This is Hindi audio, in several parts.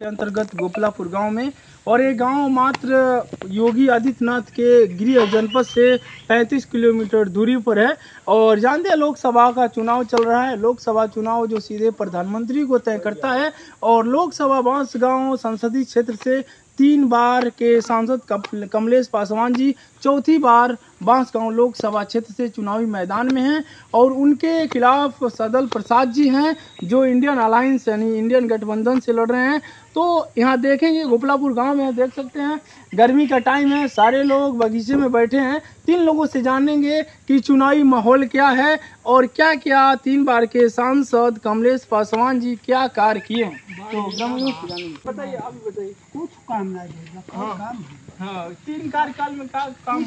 के अंतर्गत गोपलापुर गांव में, और ये गांव मात्र योगी आदित्यनाथ के गृह जनपद से 35 किलोमीटर दूरी पर है। और जानते हैं लोकसभा का चुनाव चल रहा है। लोकसभा चुनाव जो सीधे प्रधानमंत्री को तय करता है। और लोकसभा बांसगांव संसदीय क्षेत्र से 3 बार के सांसद कमलेश पासवान जी चौथी बार बांसगांव लोकसभा क्षेत्र से चुनावी मैदान में हैं। और उनके खिलाफ सदल प्रसाद जी हैं जो इंडियन अलायंस यानी इंडियन गठबंधन से लड़ रहे हैं। तो यहाँ देखेंगे गोपलापुर गांव में देख सकते हैं गर्मी का टाइम है, सारे लोग बगीचे में बैठे हैं। 3 लोगों से जानेंगे कि चुनावी माहौल क्या है और क्या क्या 3 बार के सांसद कमलेश पासवान जी क्या कार्य किए हैं। तो बताइए, आप बताइए। कुछ काम नहीं। हाँ, 3 कार्यकाल में का काम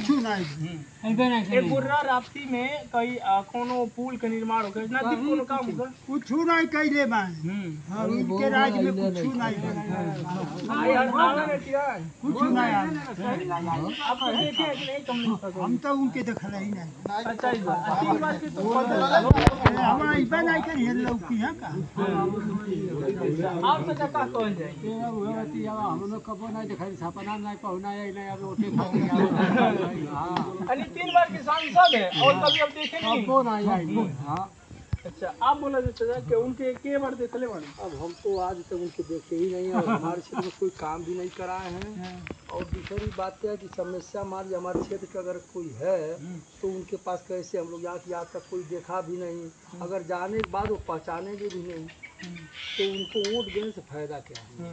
एक बुर्रा राप्ती में कई कोनो पुल के निर्माण हो गए ना, कोनो काम होगा कुछ नहीं कैले बा। हां, उनके राज में कुछ नहीं कुछ नहीं। आप देखे कि नहीं कमलेश? हम तो उनके देखल ही नहीं। अच्छा, 3 बार के तो हमारा इबा नहीं कर हेल लौकी है का। आप से का कहल जाए होती है, हम लोग कबो नहीं देखल, सपना नहीं पहुना है नहीं। अब रोटी खाते हां, 3 बार के सांसद है और कभी अब देखे नहीं। कौन आई? हां, अच्छा, आप बोला जैसे कि उनके के बार देख ले बारे। अब हम तो आज तक उनके देखे ही नहीं है और हमारे क्षेत्र में कोई काम भी नहीं कराए हैं। और दूसरी बात क्या है कि समस्या मान हमारे क्षेत्र का अगर कोई है तो उनके पास कैसे हम लोग आज तक कोई देखा भी नहीं। अगर जाने के बाद वो पहचानेंगे भी नहीं तो उनको वोट देने से फायदा क्या है।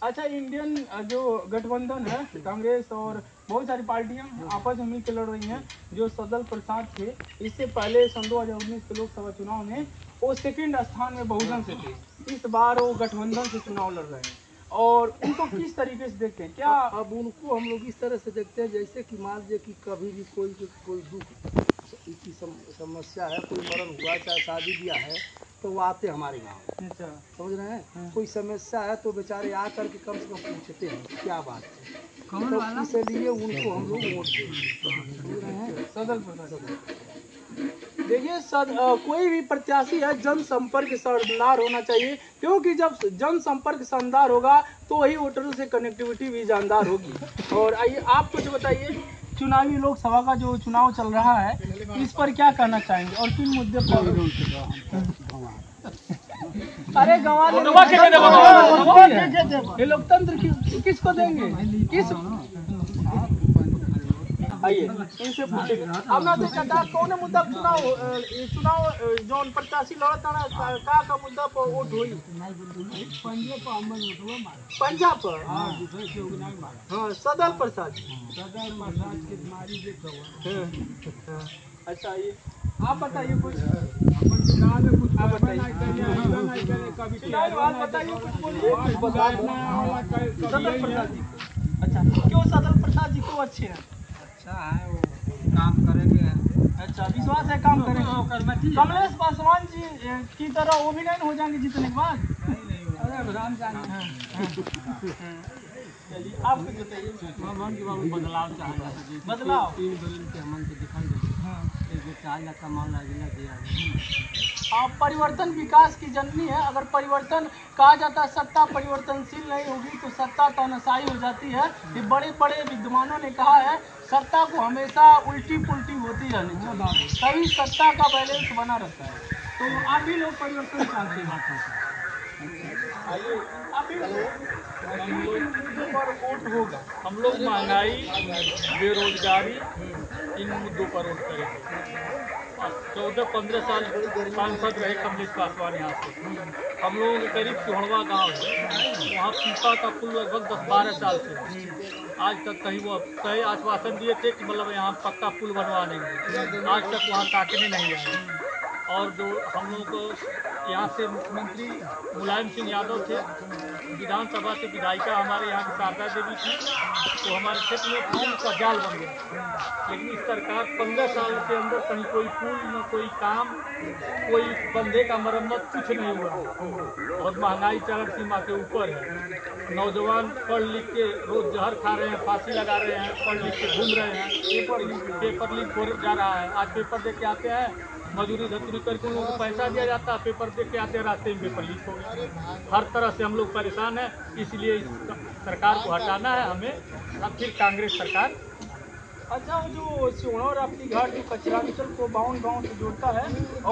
अच्छा, इंडियन जो गठबंधन है कांग्रेस और बहुत सारी पार्टियां आपस में मिलकर लड़ रही हैं। जो सदल प्रसाद थे इससे पहले सन 2019 के लोकसभा चुनाव में वो 2nd स्थान में बहुजन से थे। इस बार वो गठबंधन से चुनाव लड़ रहे हैं और उनको किस तरीके से देखते हैं? क्या अब उनको हम लोग इस तरह से देखते हैं जैसे कि मान लीजिए कि कभी भी कोई दुख की समस्या है, कोई मरण हुआ, चाहे शादी ब्याह है, तो वो आते हमारे गाँव। अच्छा, समझ रहे हैं? कोई समस्या है तो बेचारे आकर के कम से कम पूछते हैं क्या बात है, तो इसलिए उनको हम लोग वोट देते हैं। सदल प्रसाद देखिए, कोई भी प्रत्याशी है जनसंपर्क शानदार होना चाहिए, क्योंकि जब जनसंपर्क शानदार होगा तो वही वोटरों से कनेक्टिविटी भी जानदार होगी। और आइए आप कुछ बताइए, चुनावी लोकसभा का जो चुनाव चल रहा है इस पर क्या कहना चाहेंगे और किन मुद्दे पर? अरे गंवा ये लोकतंत्र किसको देंगे? किस आइए इनसे पूछेंगे। अब ना देखा कौन मुद्दा चुनाव जौन प्रत्याशी लड़ता का मुद्दा पर वोट हुई? पंजाब पर। हाँ, सदल प्रसाद अच्छा, ये आप बताइए कुछ। आप बताइए कुछ बोलिए। सदल प्रसाद जी, अच्छा क्यों सदल प्रसाद जी को अच्छे हैं? अच्छा है, वो काम करेंगे। अच्छा, विश्वास है काम करेंगे। कमलेश पासवान जी की तरह वो भी नहीं हो जाएंगे जीतने के बाद? चलिए आप कुछ बताइए। बदलाव चाहिए, बदलाव 3 दलित के हमन के दिखाई दे। आप परिवर्तन विकास की जननी है। अगर परिवर्तन कहा जाता है सत्ता परिवर्तनशील नहीं होगी तो सत्ता तानाशाही हो जाती है। ये बड़े बड़े विद्वानों ने कहा है सत्ता को हमेशा उल्टी पुल्टी होती रहनी चाहिए, तभी सत्ता का बैलेंस बना रहता है। तो आप भी लोग परिवर्तन चाहते हैं। आइए आप भी मुद्दों पर वोट होगा। हम लोग महंगाई, बेरोजगारी, इन मुद्दों पर वोट करेंगे। 14-15 साल सांसद रहे कमलेश पासवान यहाँ से। हम लोगों के करीब सोहड़वा गांव है, वहाँ पीपा का पुल लगभग 10-12 साल से आज तक कहीं वो कई आश्वासन दिए थे कि मतलब यहाँ पक्का पुल बनवा देंगे, आज तक वहाँ ताकने नहीं आए। और जो हम लोगों को यहाँ से मुख्यमंत्री मुलायम सिंह यादव थे, विधानसभा से विधायिका हमारे यहाँ की शारदा देवी थी, तो हमारे क्षेत्र में पुल का जाल बन गया। लेकिन इस सरकार 15 साल के अंदर कहीं कोई पुल न कोई काम, कोई बंदे का मरम्मत कुछ नहीं हुआ। और महंगाई चरम सीमा के ऊपर है। नौजवान पढ़ लिख के रोज जहर खा रहे हैं, फांसी लगा रहे हैं, पढ़ लिख के घूम रहे हैं। पेपर लीक हो जा रहा है। आज पेपर देख के आते हैं मजदूरी धतूरी करके उन लोगों को पैसा दिया जाता है, पेपर दे के आते हैं, रास्ते में पेपर लीक हो गया। हर तरह से हम लोग परेशान हैं, इसलिए इस सरकार को हटाना है हमें, अब फिर कांग्रेस सरकार। अच्छा, वो जो सिवना राप्ती घाट जो कचरांचल को 52 गाँव से जोड़ता है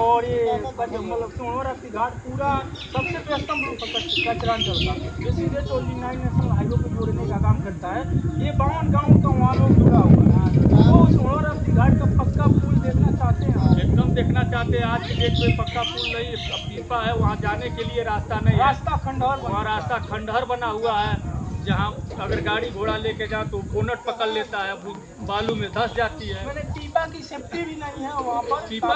और ये मतलब सिवना राप्ती घाट पूरा सबसे व्यस्तम रूप है कचरांचल का, जो सीधे 49 नेशनल हाईवे को जोड़ने का काम करता है। ये 52 गाँव का वहाँ लोग जुड़ा हुआ है, तो सिवना राप्ती घाट का पक्का पुल देखना चाहते हैं? एकदम देखना चाहते हैं। आज की डेट में पक्का पुल नहीं, पीपा है, वहाँ जाने के लिए रास्ता नहीं है, रास्ता खंडहर, वहाँ रास्ता खंडहर बना हुआ है, जहाँ अगर गाड़ी घोड़ा लेके जाओ तो बोनट पकड़ लेता है, बालू में धंस जाती है। मैंने पीपा की सेफ्टी भी नहीं है वहाँ पर, पीपा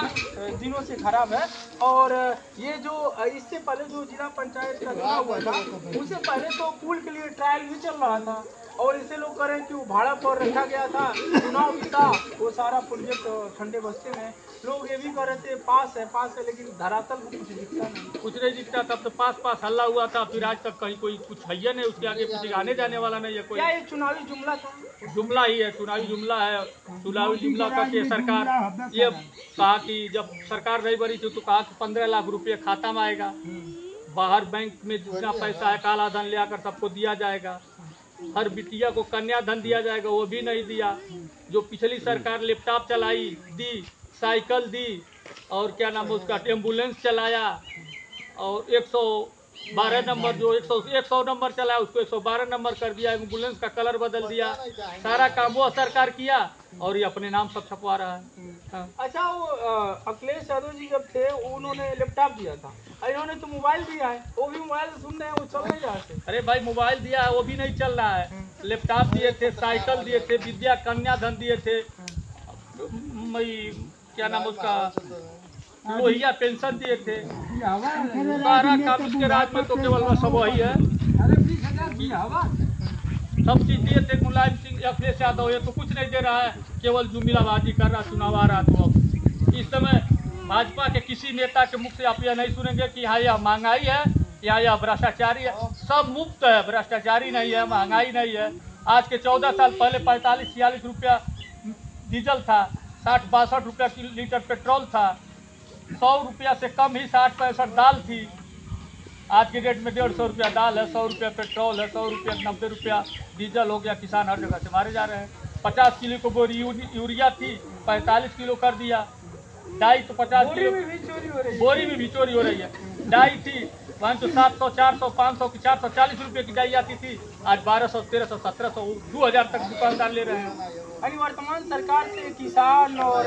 दिनों से खराब है। और ये जो इससे पहले जो जिला पंचायत का चुनाव हुआ था, उससे पहले तो पुल के लिए ट्रायल भी चल रहा था और इसे लोग करें कि वो भाड़ा पर रखा गया था, चुनाव भी था, वो सारा प्रोजेक्ट ठंडे बस्ते में लोग ये भी कर रहे थे पास है, लेकिन धरातल में कुछ दिखता नहीं, कुछ नहीं दिखता। तब तो पास हल्ला हुआ था, फिर आज तक कहीं कोई कुछ है नहीं, उसके आगे कुछ आने जाने वाला नहीं है कोई। क्या ये चुनावी जुमला था? जुमला ही है, चुनावी जुमला है। चुनावी जुमला करके सरकार ये कहा कि जब सरकार नहीं बनी थी तो कहा कि 15 लाख रुपये खाता में आएगा, बाहर बैंक में जितना पैसा है काला धन ले आकर सबको दिया जाएगा, हर बिटिया को कन्याधन दिया जाएगा, वो भी नहीं दिया। जो पिछली सरकार लैपटॉप चलाई दी, साइकिल दी, और क्या नाम है उसका एम्बुलेंस चलाया, और 112 नंबर जो 100 नंबर चलाया उसको 112 नंबर कर दिया, एम्बुलेंस का कलर बदल दिया, सारा काम वो सरकार किया और ये अपने नाम सब छपवा रहा है। हाँ। अच्छा, वो अखिलेश यादव जी जब थे उन्होंने लैपटॉप दिया था, इन्होंने तो मोबाइल दिया है, वो भी मोबाइल सुन रहे हैं, वो चल नहीं रहा है। अरे भाई, मोबाइल दिया है वो भी नहीं चल रहा है, लैपटॉप दिए थे, साइकिल दिए थे, विद्या कन्या धन दिए थे, क्या नाम उसका लोहिया पेंशन दिए थे, सारा काम इसके राज में तो केवल सब वही है। सब चीज दिए थे मुलायम सिंह, अखिलेश यादव, ये तो कुछ नहीं दे रहा है, केवल जुमिलाबाजी कर रहा, चुनाव आ रहा। तो अब इस समय भाजपा के किसी नेता के मुख से आप यह नहीं सुनेंगे कि हाँ यह महंगाई है या यह भ्रष्टाचारी है, सब मुफ्त है, भ्रष्टाचारी नहीं है, महंगाई नहीं है। आज के 14 साल पहले 45-46 रुपया डीजल था, 60-62 रुपया लीटर पेट्रोल था, 100 रुपया से कम ही 60-65 दाल थी। आज की डेट में 150 रुपया दाल है, 100 रुपया पेट्रोल है, 100 रुपया 90 रुपया डीजल हो गया। किसान हर जगह से मारे जा रहे हैं। 50 किलो को बोरी यूरिया थी, 45 किलो कर दिया। डाई तो 50 किलो बोरी में भी चोरी हो रही है। डाई थी वहाँ तो 700, 400, 500 की 440 रुपये की डाई आती थी, आज 1200, 1300, 1700, 2000 तक दुकानदार ले रहे हैं। यानी वर्तमान सरकार से किसान और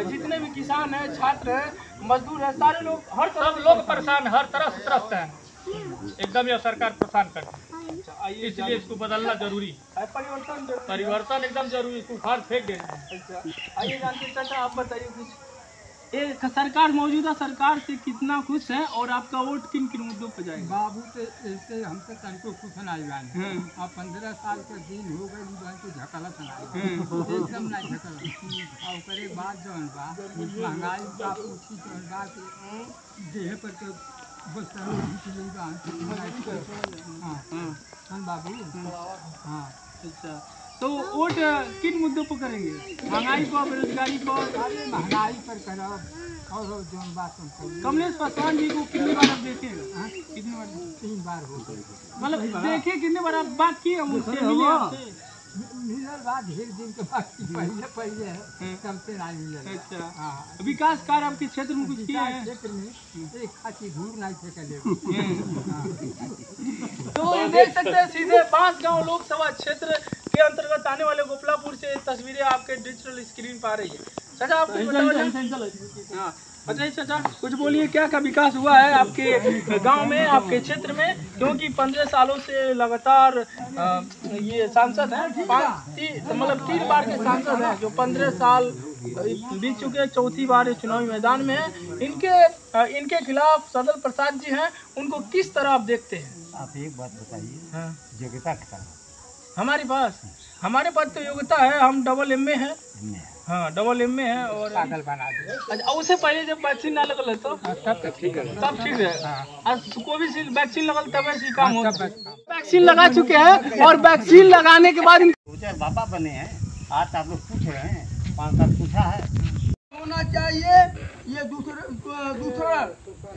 जितने भी किसान हैं, छात्र हैं, मजदूर हैं, सारे लोग सब लोग परेशान, हर तरह से त्रस्त हैं। एकदम यह सरकार परेशान करती है, इसलिए इसको बदलना जरूरी है। परिवर्तन एकदम जरूरी, इसको उखाड़ फेंक देना। आइए जानते चाचा, आप बताइए कुछ, ये सरकार मौजूदा सरकार से कितना खुश है और आपका वोट किन किन मुद्दों पर जाएगा? बाबू तो इससे हमसे तनको खुश ना जाने, अब 15 साल के दिन हो गए तो झकला सुना एकदम ना झकला। और करे बाद जो बा महंगाई का पूछी तो बा के देह पर तो बस हाँ बाबू। हाँ अच्छा, तो वोट किन मुद्दों पर करेंगे? महंगाई पर, बेरोजगारी पर? महंगाई पर करो और जो बात कमलेश पासवान जी को कितनी बार आप देखेगा? कितनी बार? 3 बार हो गई, मतलब देखे कितने बार आप बात की? मिलल बाद ढेर दिन के बाद पहले कम से नहीं मिलल। अच्छा, हाँ, विकास कार्य आपके क्षेत्र में कुछ किया है? क्षेत्र में एक खाची घूर नहीं फेंकले। तो ये देख सकते हैं सीधे बांसगांव लोकसभा क्षेत्र के अंतर्गत आने वाले गोपलापुर से तस्वीरें आपके डिजिटल स्क्रीन पर आ रही है। चाचा आप बताइए, चाचा कुछ बोलिए, क्या क्या विकास हुआ है आपके गांव में, आपके क्षेत्र में? क्योंकि 15 सालों से लगातार ये सांसद हैं, मतलब 3 बार के सांसद हैं, जो 15 साल बीत चुके, चौथी बार चुनावी मैदान में है। इनके खिलाफ सदल प्रसाद जी हैं, उनको किस तरह आप देखते हैं? आप एक बात बताइए। हाँ। योग्यता क्या हमारे पास तो योग्यता है, हम डबल एमए हैं। हाँ, डबल एमए है और पागल बना दे। अच्छा, उससे पहले जब वैक्सीन ना लगल है तो तब ठीक है, तब ठीक है। आज कोविशील्ड वैक्सीन लगल तब ऐसी काम हो। वैक्सीन लगा चुके हैं और वैक्सीन लगाने के बाद पापा बने हैं। आज आप लोग पूछ रहे हैं, 5 साल पूछा है। होना चाहिए। ये दूसरा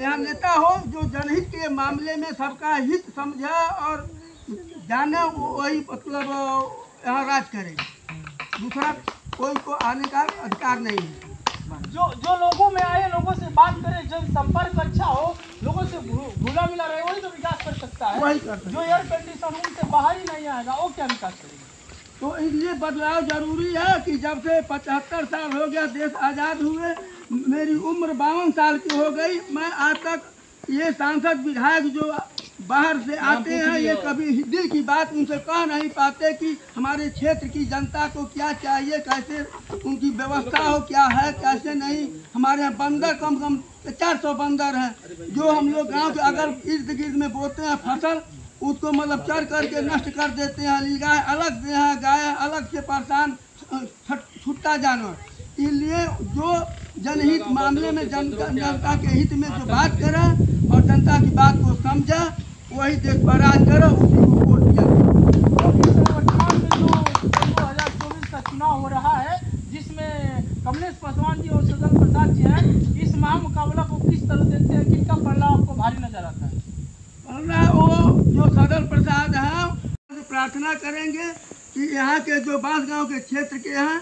यहाँ नेता हो जो जनहित के मामले में सबका हित समझे और जाने, वही मतलब यहाँ राज करे। दूसरा कोई को आने का अधिकार नहीं है। जो लोगों में आए, लोगों से बात करे, जन संपर्क अच्छा हो, लोगों से घुला मिला रहे, वही तो विकास कर सकता है। वही कर सकता है। जो एयर कंडीशन उनसे बाहर ही नहीं आएगा, वो क्या विकास करेगा? तो इसलिए बदलाव जरूरी है कि जब से 75 साल हो गया देश आज़ाद हुए, मेरी उम्र 52 साल की हो गई, मैं आज तक ये सांसद विधायक जो बाहर से आते हैं, ये कभी दिल की बात उनसे कह नहीं पाते कि हमारे क्षेत्र की जनता को क्या चाहिए, कैसे उनकी व्यवस्था हो, क्या है कैसे नहीं। हमारे यहाँ बंदर कम से कम 400 बंदर हैं जो हम लोग गांव के अगर इर्द गिर्द में बोते हैं फसल, उसको मतलब चढ़ करके नष्ट कर देते हैं। गाय अलग से है, गाय अलग से परेशान, छुट्टा जानवर। इसलिए जो जनहित मामले में जनता के हित में जो बात करे और जनता की बात को समझे, वही देश पर राज करो, उसी को वोट दिया। वर्तमान में जो 2024 का चुनाव हो रहा है, जिसमें कमलेश पासवान जी और सदन प्रसाद जी हैं, इस महामुकाबला को किस तरह देखते हैं? किनका पलड़ा आपको भारी नजर आता है? पलड़ा वो जो सदन प्रसाद है, प्रार्थना करेंगे कि यहाँ के जो बांसगांव के क्षेत्र के हैं,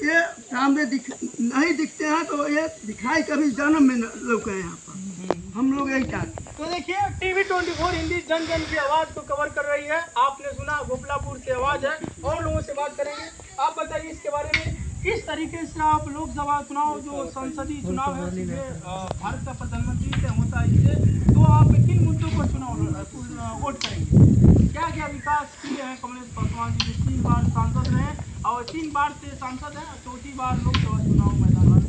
ये सामने नहीं दिखते हैं, तो ये दिखाई कभी जन्म में लौके यहाँ पर। हम लोग यही चाहते हैं। तो देखिए, टीवी 24 हिंदी जन जन की आवाज़ को कवर कर रही है। आपने सुना गोपलापुर से आवाज़ है, और लोगों से बात करेंगे। आप बताइए इसके बारे में, किस तरीके से आप लोकसभा चुनाव जो संसदीय चुनाव है, सीधे भारत का प्रधानमंत्री से होता है, इससे तो आप किन मुद्दों पर चुनाव वोट करेंगे? क्या क्या विकास किए हैं कमलेश पासवान जी, 3 बार सांसद रहे और 3 बार से सांसद हैं, 4थी बार लोकसभा चुनाव मैदान में।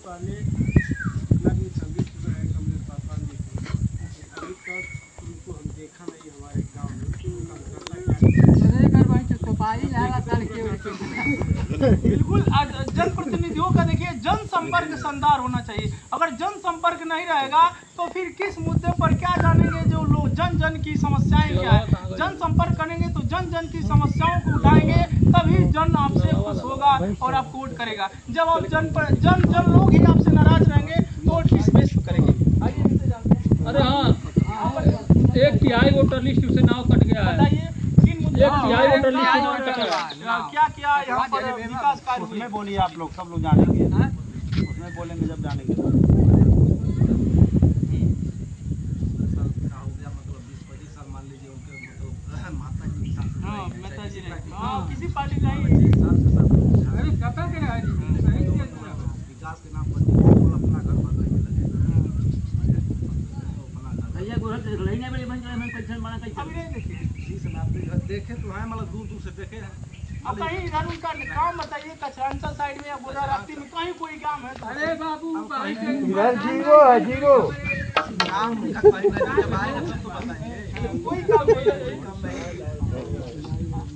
पहले इतना भी संगीत है कमलेश पासवान जी की, अभी तक उनको हम देखा नहीं हमारे गांव में। बिल्कुल, जनप्रतिनिधियों का देखिए जनसंपर्क शानदार होना चाहिए। अगर जनसंपर्क नहीं रहेगा तो फिर किस मुद्दे पर क्या जानेंगे? जो लोग जन जन की समस्याएं क्या है, जनसंपर्क करेंगे तो जन जन की समस्याओं को उठाएंगे, तभी जन आपसे खुश होगा और आपको वोट करेगा। जब आप जन लोग ही आपसे नाराज रहेंगे तो वोट किस बेस पर करेंगे? आइए इनसे जानते हैं। अरे हाँ, 1/3 वोटर लिस्ट से नाव कट गया है। बताइए, किन मुद्दों 1/3 वोटर लिस्ट से नाव कट गया है। क्या क्या यहाँ पर विकास कार्य हुए? उसमें बोलिए, आप लोग सब लोग जानेंगे, उसमें बोलेंगे जब जानेंगे। किसी पार्टी का ही विकास के नाम पर अपना घर बन रही है। देखे तो हैं, मतलब दूर दूर से देखे हैं। अब कहीं इधर उनका काम बताइए, कचरांचा साइड में या गोदा रास्ते में कहीं कोई काम है? अरे बाबू, जीरो है, जीरो कोई काम नहीं।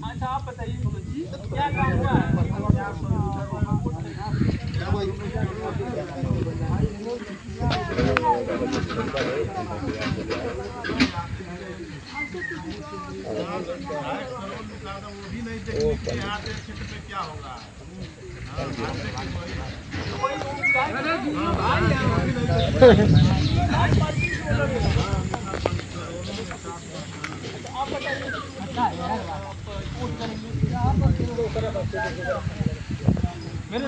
अच्छा, आप बताइए क्या काम हुआ है? वो भी नहीं देखने यहाँ पे क्षेत्र पे क्या होगा। मेरे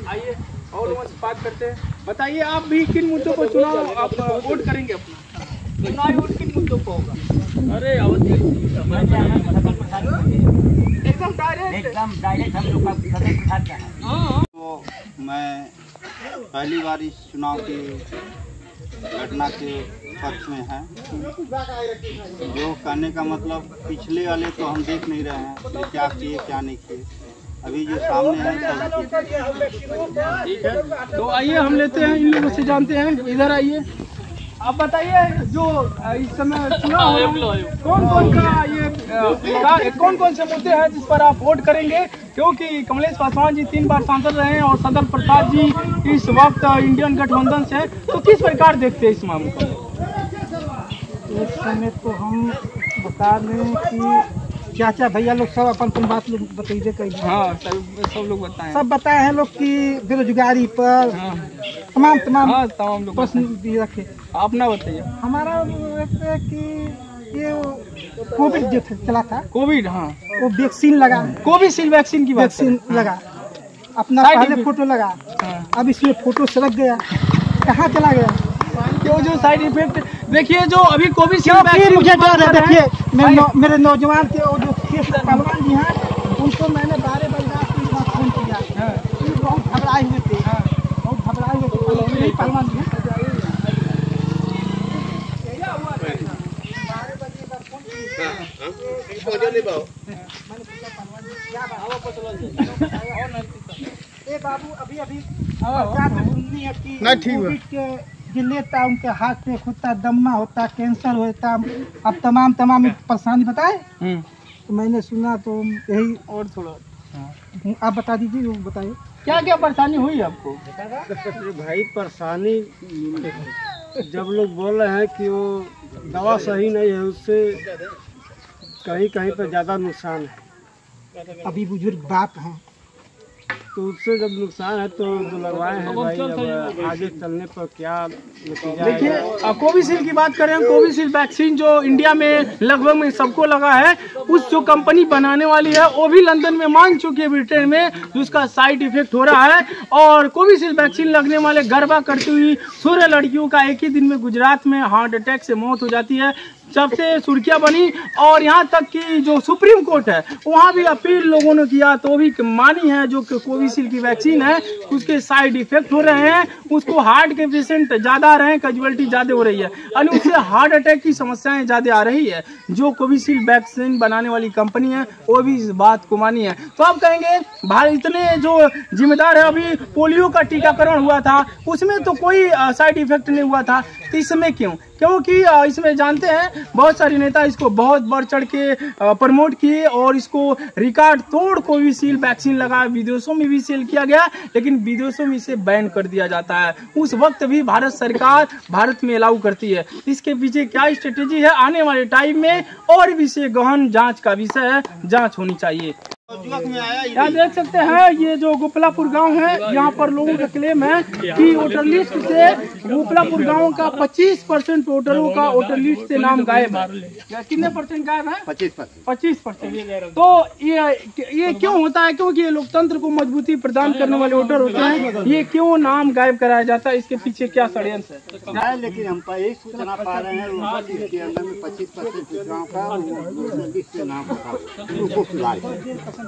आइए और लोगों से बात करते हैं। बताइए, आप भी किन मुद्दों पर चुनाव आप वोट करेंगे? अपना चुनावी वोट किन मुद्दों पर होगा? अरे एकदम डायरेक्ट हम लोग का सदन प्रसाद क्या है। तो मैं पहली बार इस चुनाव की घटना के पक्ष में है। जो कहने का मतलब, पिछले वाले तो हम देख नहीं रहे हैं कि क्या किए क्या नहीं किए, अभी जो सामने है सब ठीक है, तो आइए हम लेते हैं इन लोगों से, जानते हैं। इधर आइए, आप बताइए जो इस समय चुनाव हो रहा है, कौन कौन से मुद्दे हैं जिस पर आप वोट करेंगे? क्योंकि कमलेश पासवान जी 3 बार सांसद रहे हैं और सदन प्रसाद जी इस वक्त इंडियन गठबंधन से हैं, तो किस प्रकार देखते हैं इस मामले को? इस समय तो हम बता दें कि चाचा भैया लोग सब अपन बात लोग बताइए कहीं। हाँ, सब लोग बताएं। सब बताए हैं लोग कि बेरोजगारी पर तमाम लोग प्रश्न भी रखे। आप ना बताइए। हमारा है कि ये कोविड जो चला था, कोविड, हाँ, वो वैक्सीन लगा, कोविशील्ड वैक्सीन की वैक्सीन लगा, अपना पहले फोटो लगा, अब इसमें फोटो सड़क गया, कहाँ चला गया? क्यों जो साइड इफेक्ट देखिए, जो अभी कोविशील्ड वैक्सीन मुझे डर है। देखिए मेरे नौजवान के जो पहलवान जी हैं, उनको मैंने 12 बजे फोन किया, बहुत घबराए हुए थे, पहलवान जी बाबू अभी सुननी है कि कोविड के गिले था, उनके हाथ पे खुदता, दम्मा होता, कैंसर होता, अब तमाम परेशानी बताए। तो मैंने सुना तो यही, और थोड़ा आप बता दीजिए, वो बताइए क्या क्या परेशानी हुई आपको? भाई परेशानी जब लोग बोल रहे हैं कि वो दवा सही नहीं है, उससे कहीं कहीं पर ज़्यादा नुकसान है। अभी बुजुर्ग बाप हैं तो उससे जब नुकसान है तो जो लगवाए हैं भाई, अब आगे चलने पर क्या नतीजा है। देखिए, कोविशील्ड की बात करें, कोविशील्ड वैक्सीन जो इंडिया में लगभग में सबको लगा है, उस जो कंपनी बनाने वाली है वो भी लंदन में मान चुकी है, ब्रिटेन में, जिसका साइड इफेक्ट हो रहा है। और कोविशील्ड वैक्सीन लगने वाले गरबा करती हुई 16 लड़कियों का एक ही दिन में गुजरात में हार्ट अटैक से मौत हो जाती है। जब से सुर्खियां बनी और यहाँ तक कि जो सुप्रीम कोर्ट है वहाँ भी अपील लोगों ने किया, तो भी मानी है जो कोविशील्ड की वैक्सीन है उसके साइड इफेक्ट हो रहे हैं, उसको हार्ट के पेशेंट ज़्यादा आ रहे हैं, कैजुअलिटी ज़्यादा हो रही है, यानी उससे हार्ट अटैक की समस्याएं ज़्यादा आ रही है। जो कोविशील्ड वैक्सीन बनाने वाली कंपनी है वो भी इस बात को मानी है। तो आप कहेंगे भारत इतने जो जिम्मेदार है, अभी पोलियो का टीकाकरण हुआ था उसमें तो कोई साइड इफेक्ट नहीं हुआ था, तो इसमें क्यों? क्योंकि इसमें जानते हैं बहुत सारे नेता इसको बहुत बढ़ चढ़ के प्रमोट किए और इसको रिकॉर्ड तोड़ कोविशील्ड वैक्सीन लगा, विदेशों में भी सेल किया गया, लेकिन विदेशों में इसे बैन कर दिया जाता है। उस वक्त भी भारत सरकार भारत में अलाउ करती है। इसके पीछे क्या स्ट्रेटेजी है, आने वाले टाइम में और भी इसे गहन जांच का विषय है, जांच होनी चाहिए। यहाँ देख सकते हैं ये जो गोपलापुर गांव है, यहाँ पर लोगों का क्लेम है कि वोटर लिस्ट से गोपलापुर गांव का 25% वोटरों का वोटर लिस्ट से नाम गायब है। कितने % गायब है? 25%। तो ये क्यों होता है? क्योंकि ये लोकतंत्र को मजबूती प्रदान करने वाले वोटर होते हैं, ये क्यों नाम गायब कराया जाता है? इसके पीछे क्या षड्यंत्र है? लेकिन हम पर यही सूचना पा रहे हैं इसके अंदर में 25% गाँव का लिस्ट से नाम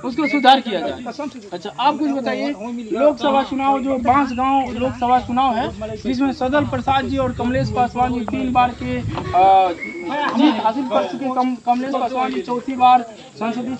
उसको सुधार किया जाए। अच्छा, आप कुछ बताइए, लोकसभा चुनाव जो बांसगांव लोकसभा चुनाव है, जिसमें सदन प्रसाद जी और कमलेश पासवान जी 3 बार के जीत हासिल कर चुके, कमलेश पासवान जी 4थी बार संसदीय